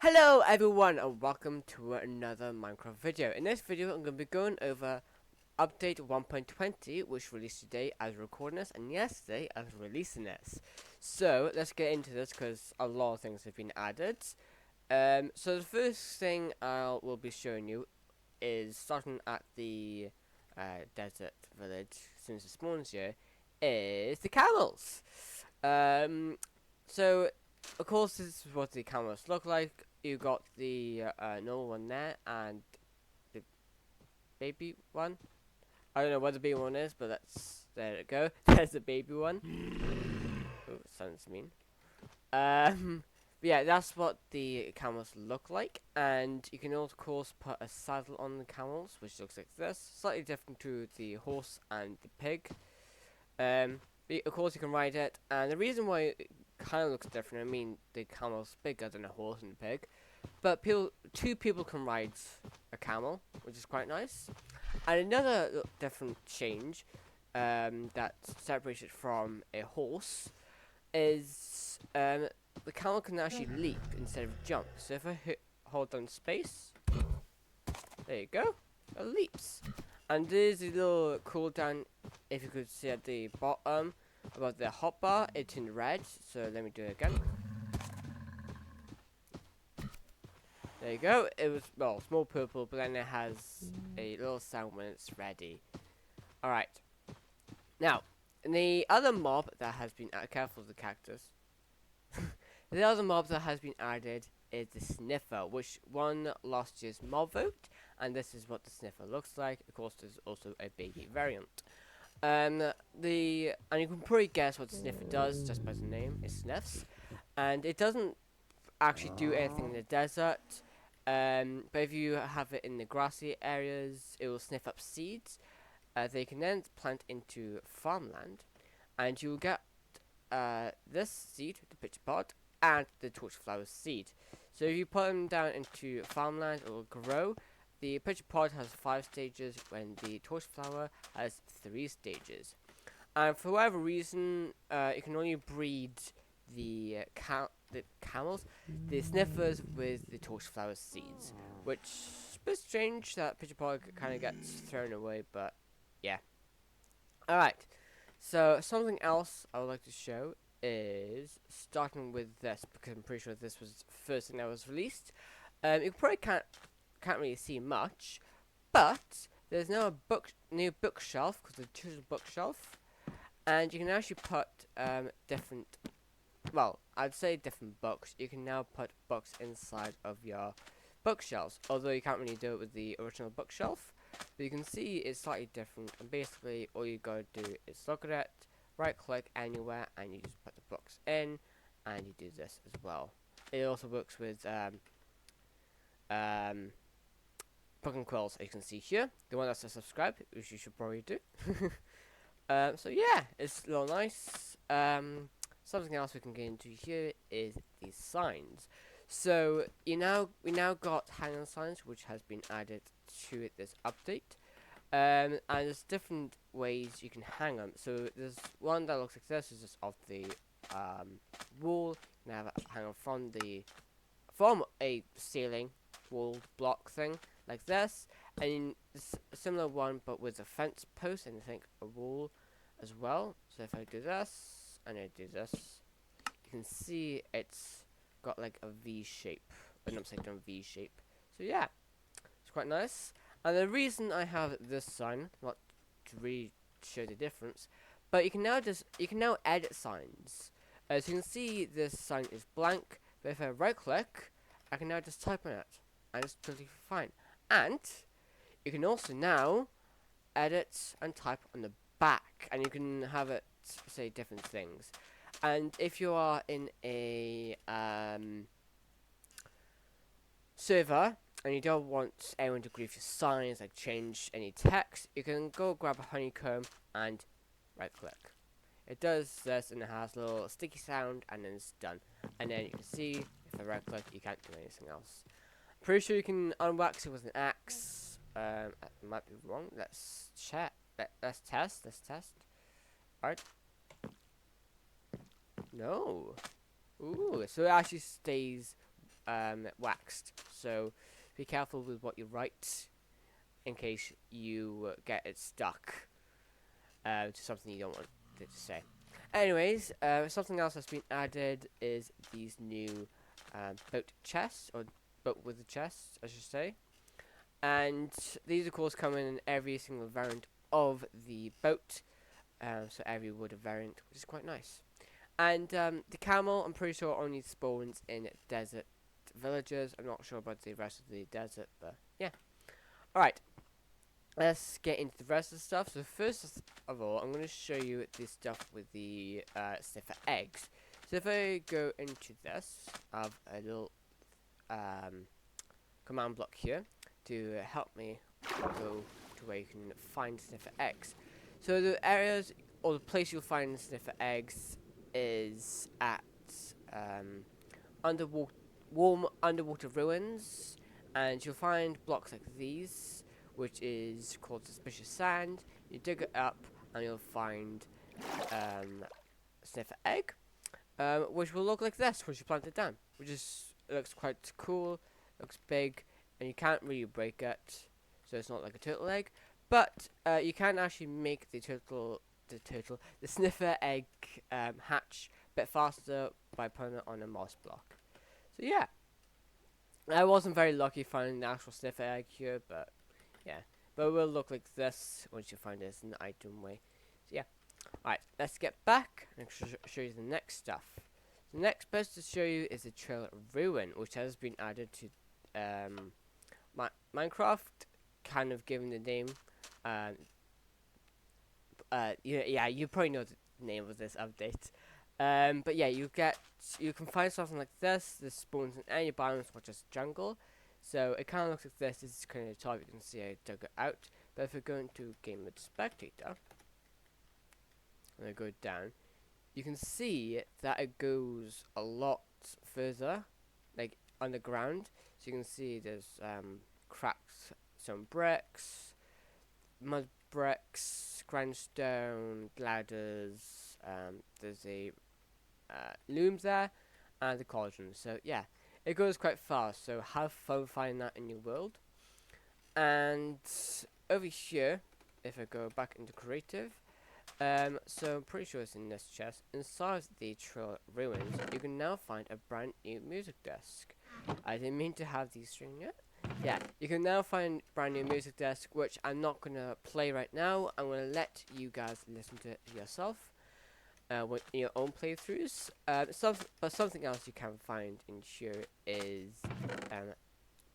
Hello everyone and welcome to another Minecraft video. In this video I'm going to be going over update 1.20 which released today as recording this and yesterday as releasing this. So let's get into this because a lot of things have been added. So the first thing I will be showing you is starting at the desert village since it spawns here is the camels. So of course this is what the camels look like. You got the normal one there and the baby one. I don't know what the baby one is, but there it go. There's the baby one. Oh, sounds mean. But yeah, that's what the camels look like, and you can of course put a saddle on the camels, which looks like this, slightly different to the horse and the pig. But of course you can ride it, and the reason why it kind of looks different, I mean the camel's bigger than a horse and a pig, but two people can ride a camel, which is quite nice. And another different change that separates it from a horse is the camel can actually leap instead of jump. So if I hold down space, there you go, it leaps. And there's a little cooldown, if you could see at the bottom, about the hotbar, it's in red, so let me do it again. There you go, it was, well, small purple, but then it has a little sound when it's ready. Alright. Now, the other mob that has been added, careful of the cactus. The other mob that has been added is the sniffer, which won last year's mob vote, and this is what the sniffer looks like. Of course, there's also a baby variant. And you can probably guess what the sniffer does just by the name. It sniffs, and it doesn't actually do anything in the desert. But if you have it in the grassy areas, it will sniff up seeds. They can then plant into farmland, and you will get this seed, the pitcher pod, and the torchflower seed. So if you put them down into farmland, it will grow. The pitcher pod has 5 stages, when the torchflower has 3 stages. And for whatever reason, you can only breed the camels, the sniffers with the torchflower seeds, which is a bit strange that pitcher pod kind of gets thrown away, but yeah. Alright, so something else I would like to show is starting with this, because I'm pretty sure this was the first thing that was released. You probably can't really see much, but there's now a new bookshelf called the Chiseled bookshelf, and you can actually put different, well, I'd say different books. You can now put books inside of your bookshelves, although you can't really do it with the original bookshelf. But you can see it's slightly different, and basically all you gotta do is look at it, right click anywhere, and you just put the books in, and you do this as well. It also works with book and quills, as you can see here. The one that's a subscribe, which you should probably do. So yeah, it's a little nice. Something else we can get into here is the signs. So we now got hanging signs, which has been added to this update. And there's different ways you can hang them. So there's one that looks like this, is just off the wall. You can have it hang from a ceiling walled block thing like this, and a similar one but with a fence post and I think a wall as well. So if I do this and I do this, you can see it's got like a V shape, an upside down V shape. So yeah, it's quite nice. And the reason I have this sign, not to really show the difference, but you can now edit signs. As you can see, this sign is blank, but if I right click, I can now just type on it, and it's totally fine. And you can also now edit and type on the back, and you can have it say different things. And if you are in a server and you don't want anyone to grief your signs, like change any text, you can go grab a honeycomb and right click. It does this and it has a little sticky sound, and then it's done. And then you can see if I right click, you can't do anything else. Pretty sure you can unwax it with an axe. I might be wrong. Let's check. Let's test. Alright. No. Ooh, so it actually stays waxed. So be careful with what you write in case you get it stuck to something you don't want it to say. Anyways, something else that's been added is these new boat chests, or boat with the chests, I should say. And these, of course, come in every single variant of the boat. So every wooden variant, which is quite nice. And the camel, I'm pretty sure, only spawns in desert villages. I'm not sure about the rest of the desert, but yeah. Alright, let's get into the rest of the stuff. So first of all, I'm going to show you this stuff with the sniffer eggs. So if I go into this, I have a little command block here to help me go to where you can find sniffer eggs. So the areas or the place you'll find sniffer eggs is at warm underwater ruins, and you'll find blocks like these, which is called suspicious sand. You dig it up, and you'll find sniffer egg, which will look like this once you plant it down, which is looks quite cool, looks big, and you can't really break it, so it's not like a turtle egg. But you can actually make the sniffer egg hatch a bit faster by putting it on a moss block. So yeah, I wasn't very lucky finding the actual sniffer egg here, but yeah. But it will look like this once you find this in the item way. So yeah. Alright, let's get back and show you the next stuff. The next best to show you is the Trail Ruin, which has been added to Minecraft, kind of given the name. Yeah, you probably know the name of this update. But yeah, you can find something like this. This spawns in any biomes, such as jungle. So it kind of looks like this. This is kind of the top. You can see I dug it out. But if we go into Game Mode Spectator, and I go down, you can see that it goes a lot further, like underground. So you can see there's cracks, some bricks, mud bricks, grindstone, ladders. There's a looms there, and the cauldron. So yeah, it goes quite fast. So have fun finding that in your world. And over here, if I go back into creative, so I'm pretty sure it's in this chest. Inside the Trail Ruins, you can now find a brand new music disc. I didn't mean to have these string yet. Yeah, you can now find brand new music disc, which I'm not gonna play right now. I'm gonna let you guys listen to it yourself, with your own playthroughs. But something else you can find in here is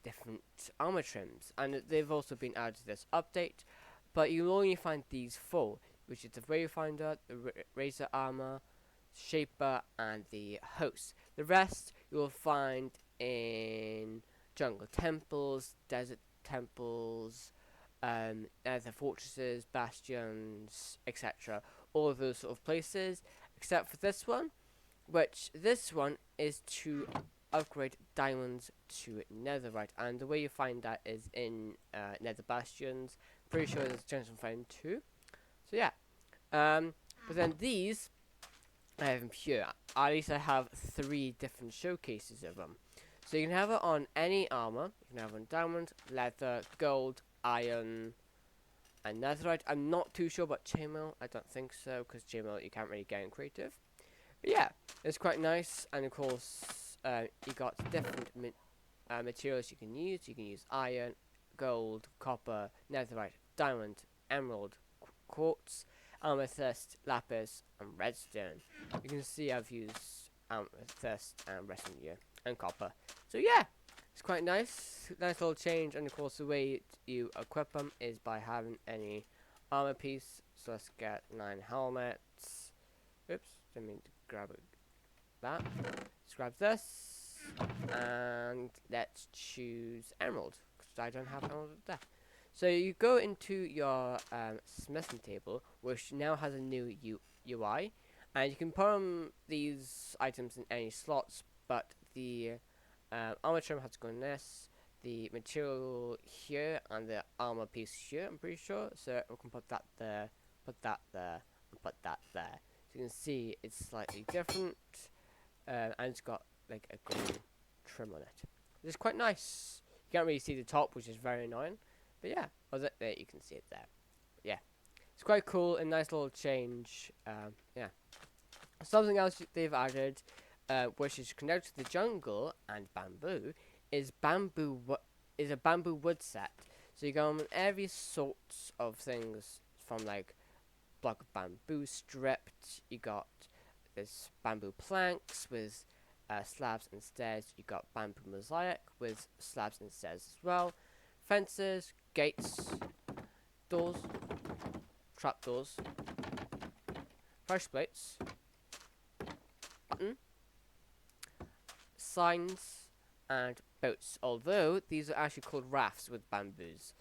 different armor trims, and they've also been added to this update. But you'll only find these four, which is the Wayfinder, the Razor Armor, Shaper, and the Host. The rest you'll find in jungle temples, desert temples, nether fortresses, bastions, etc. All of those sort of places, except for this one, which this one is to upgrade diamonds to netherite, and the way you find that is in nether bastions. Pretty sure there's a chance to find two. So yeah, but then these I have them here. At least I have 3 different showcases of them. So you can have it on any armor. You can have it on diamond, leather, gold, iron, and netherite. I'm not too sure about chainmail. I don't think so, because chainmail you can't really get in creative. But yeah, it's quite nice, and of course, you got different materials you can use. You can use iron, gold, copper, netherite, diamond, emerald, quartz, amethyst, lapis, and redstone. You can see I've used amethyst and redstone here, and copper. So yeah, it's quite nice. Nice little change, and of course the way you equip them is by having any armor piece. So let's get 9 helmets. Oops, didn't mean to grab it. That. Let's grab this, and let's choose emerald, because I don't have emerald there. So you go into your smithing table, which now has a new UI, and you can put these items in any slots, but the armor trim has to go in this, the material here, and the armor piece here, I'm pretty sure. So we can put that there, put that there, and put that there. So you can see it's slightly different, and it's got like a gold trim on it. It's quite nice. You can't really see the top, which is very annoying. But yeah, there you can see it there. But yeah, it's quite cool, a nice little change. Yeah. Something else they've added, which is connected to the jungle and bamboo, is a bamboo wood set. So you go on every sorts of things from like block of bamboo stripped. You got this bamboo planks with slabs and stairs. You got bamboo mosaic with slabs and stairs as well. Fences, gates, doors, trapdoors, pressure plates, button, signs, and boats. Although these are actually called rafts with bamboos,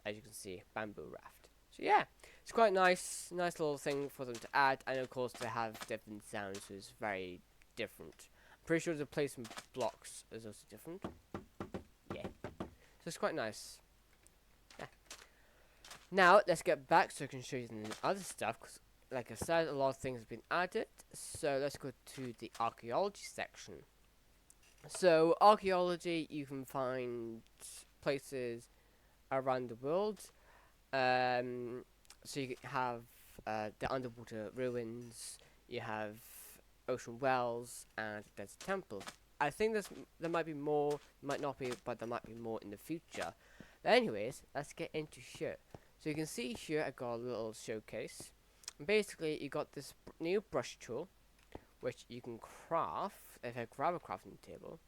as you can see, bamboo raft. So yeah, it's quite nice little thing for them to add, and of course they have different sounds, so it's very different. I'm pretty sure the placement blocks is also different. Yeah, so it's quite nice. Yeah. Now let's get back so I can show you the other stuff. Cause like I said, a lot of things have been added. So let's go to the archaeology section. So archaeology, you can find places around the world. So you have the underwater ruins, you have ocean wells, and there's a temple. I think there might be more, might not be, but there might be more in the future. But anyways, let's get into here. So you can see here I got a little showcase. And basically, you got this new brush tool, which you can craft. If I grab a crafting table,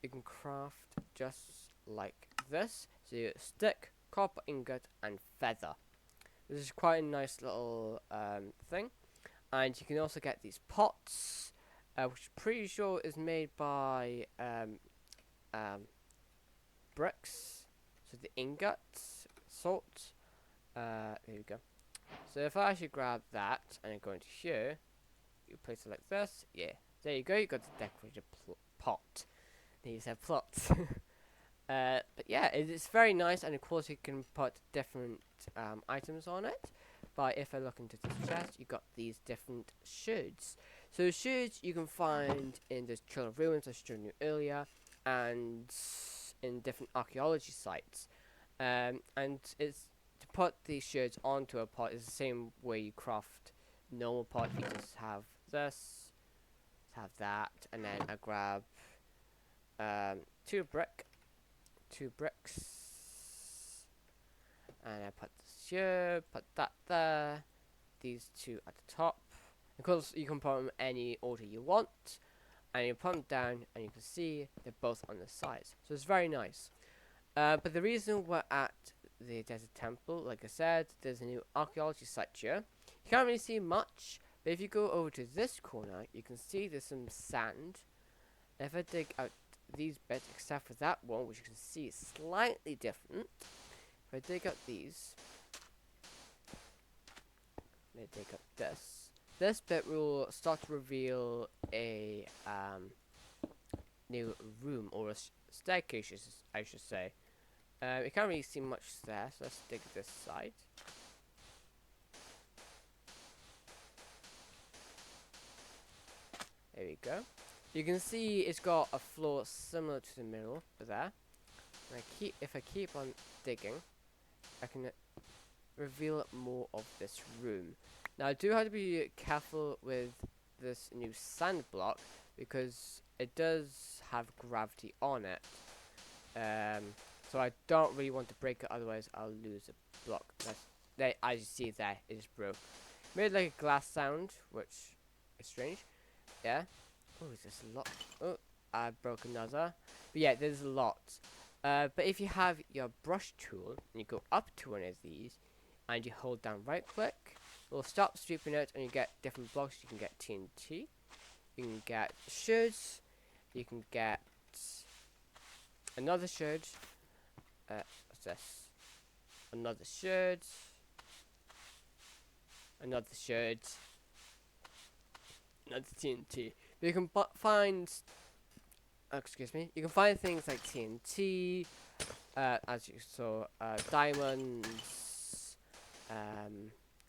you can craft just like this. So you stick, copper ingot, and feather. This is quite a nice little thing. And you can also get these pots, which I'm pretty sure is made by bricks. So the ingots, salt. There we go. So if I actually grab that and I go into here, you place it like this. Yeah, there you go. You got the decorated pot. You said plots. But yeah, it's very nice, and of course you can put different items on it. But if I look into this chest, you got these different shards. So shards you can find in the Chiseled ruins I showed you earlier, and in different archaeology sites. And it's to put these shards onto a pot is the same way you craft normal pot. You just have this, have that, and then I grab two bricks, and I put this here, put that there, these two at the top. Of course, you can put them any order you want, and you put them down, and you can see they're both on the sides. So it's very nice. But the reason we're at the desert temple, like I said, there's a new archaeology site here. You can't really see much, but if you go over to this corner, you can see there's some sand. If I dig out these bits, except for that one, which you can see is slightly different. If I dig out these, let me dig out this bit will start to reveal a new room, or a staircase, I should say. You can't really see much there, so let's dig this side. There we go. You can see it's got a floor similar to the middle, there. And if I keep on digging, I can reveal more of this room. Now I do have to be careful with this new sand block because it does have gravity on it. So I don't really want to break it, otherwise I'll lose a block. As you see there, it is broke. Made like a glass sound, which is strange. Yeah. Oh, is this a lot? Oh, I broke another. But yeah, there's a lot. But if you have your brush tool and you go up to one of these and you hold down right click, it will stop sweeping it and you get different blocks. You can get TNT, you can get shards, you can get another shard. What's this? Another shard, another shard, another TNT. But you can find, excuse me, you can find things like TNT, as you saw, diamonds,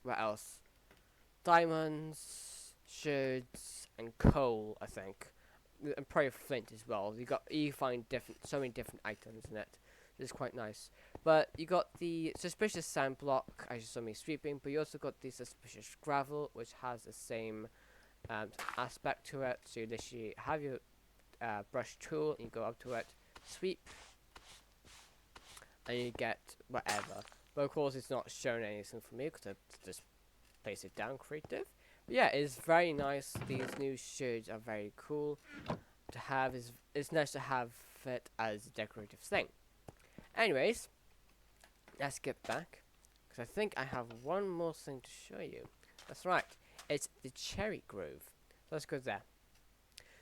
what else? Diamonds, shards, and coal, I think. and probably flint as well. You find so many different items in it. It's quite nice. But you got the suspicious sand block, as you saw me sweeping, but you also got the suspicious gravel, which has the same aspect to it. So you literally have your brush tool, and you go up to it, sweep, and you get whatever. But of course, it's not showing anything for me because I just place it down creative. But yeah, it's very nice. These new shades are very cool to have. It's nice to have it as a decorative thing. Anyways, let's get back, because I think I have one more thing to show you. That's right, it's the Cherry Grove. Let's go there.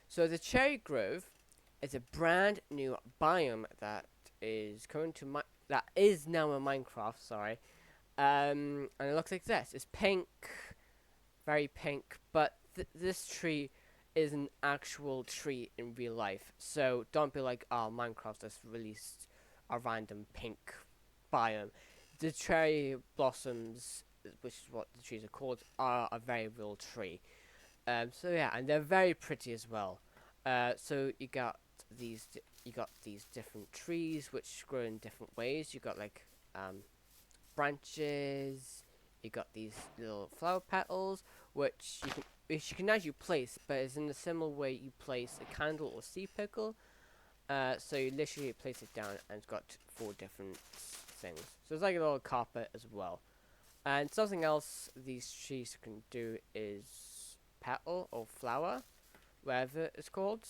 So the Cherry Grove is a brand new biome that is that is now in Minecraft. Sorry, and it looks like this. It's pink, very pink, but this tree is an actual tree in real life. So don't be like, oh, Minecraft just released a random pink biome. The cherry blossoms, which is what the trees are called, are a very real tree. So yeah, and they're very pretty as well. So you got these different trees which grow in different ways. You got like branches. You got these little flower petals, which you can actually place, but it's in a similar way you place a candle or sea pickle. So you literally place it down, and it's got 4 different things. So it's like a little carpet as well. And something else these trees can do is petal or flower, whatever it's called.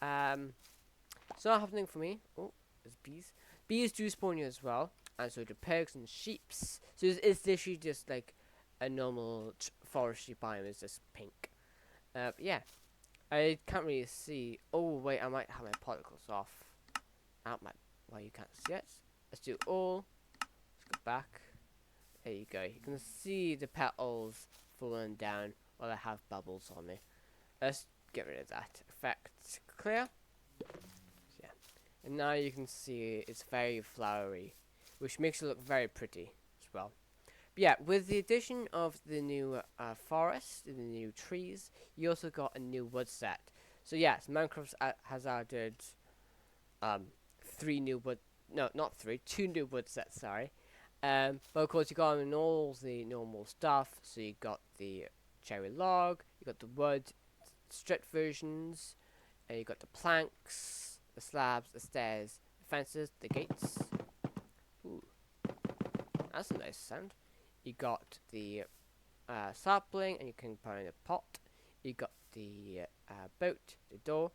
It's not happening for me. Oh, there's bees. Bees do spawn you as well, and so do pigs and sheeps. So it's literally just like a normal forestry biome. It's just pink. But yeah. I can't really see. Oh wait, I might have my particles off. Well, you can't see it. Let's do all. Let's go back. There you go. You can see the petals falling down while I have bubbles on me. Let's get rid of that effect. Clear. Yeah. And now you can see it's very flowery, which makes it look very pretty as well. But yeah, with the addition of the new forest, the new trees, you also got a new wood set. So yes, Minecraft has added 3 new wood, no, not 3, 2 new wood sets, sorry. But of course you got in all the normal stuff. So you got the cherry log, you got the wood stripped versions, and you got the planks, the slabs, the stairs, the fences, the gates. Ooh, that's a nice sound. You got the sapling, and you can put in a pot. You got the boat, the door,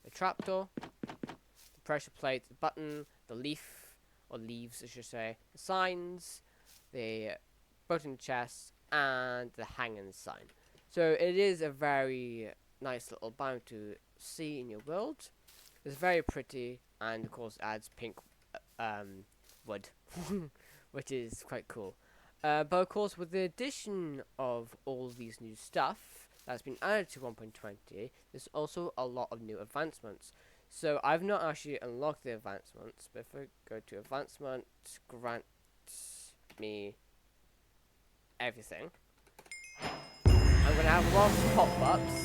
the trapdoor, the pressure plate, the button, the leaf, or leaves I should say, the signs, the button chest, and the hanging sign. So it is a very nice little biome to see in your world. It's very pretty, and of course adds pink wood, which is quite cool. But of course, with the addition of all these new stuff that's been added to 1.20, there's also a lot of new advancements. So I've not actually unlocked the advancements, but if I go to advancement, grant me everything, I'm going to have a lot of pop-ups,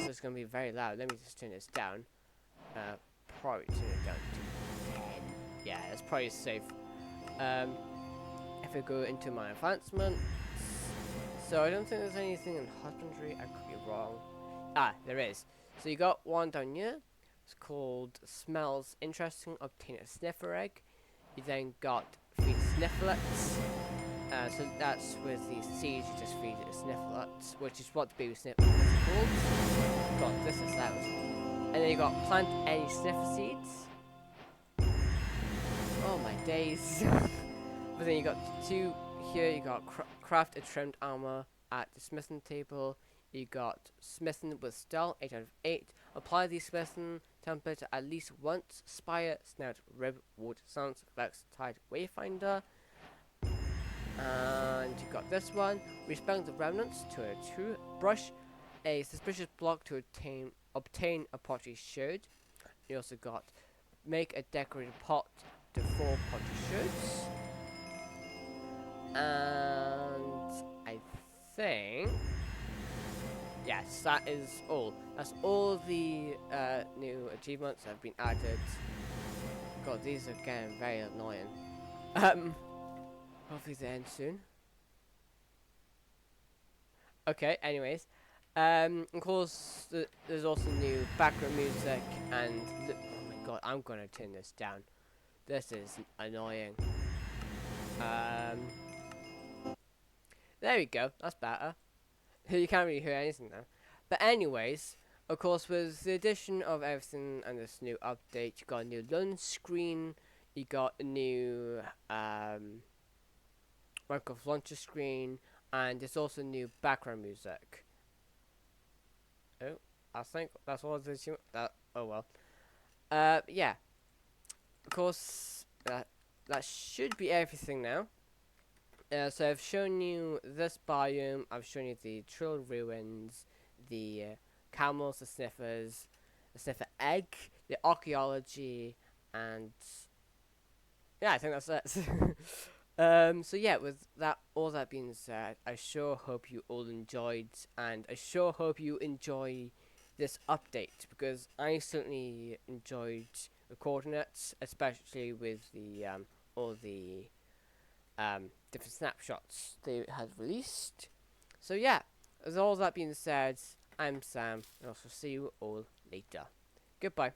so it's going to be very loud. Let me just turn this down. Probably turn it down to 10. Yeah, that's probably safe. If I go into my advancements, so I don't think there's anything in husbandry. I could be wrong. There is. So you got one down here. It's called Smells Interesting. Obtain a sniffer egg. You then got 3 snifflets. So that's with the seeds. You just feed it snifflets, which is what the baby snifflet is called. God, this is loud. And then you got plant any sniffer seeds. Oh my days. But then you got 2 here. You got craft a trimmed armor at the smithing table. You got smithing with style 8 out of 8. Apply the smithing template at least once. Spire, snout, rib, wood, sounds, vex, tide, wayfinder. And you got this one. Respect the remnants to a true brush. A suspicious block to obtain a pottery sherd. You also got make a decorated pot to 4 pottery sherds. And I think yes, that is all. That's all the new achievements that have been added. God, these are getting very annoying. Um, hopefully they end soon. Okay, anyways. Of course, there's also new background music, and oh my god, I'm gonna turn this down. This is annoying. Um, there we go. That's better. You can't really hear anything now. But anyways, of course, with the addition of everything and this new update, you got a new lunch screen. You got a new Minecraft launcher screen, and there's also new background music. Oh, I think that's all the that. Oh well. Yeah. Of course, that should be everything now. So I've shown you this biome. I've shown you the Trill ruins, the camels, the sniffers, the sniffer egg, the archaeology, and yeah, I think that's it. So yeah, with that all that being said, I sure hope you all enjoyed, and I sure hope you enjoy this update because I certainly enjoyed recording it, especially with the all the different snapshots they had released. So yeah, with all that being said, I'm Sam, and I'll see you all later. Goodbye.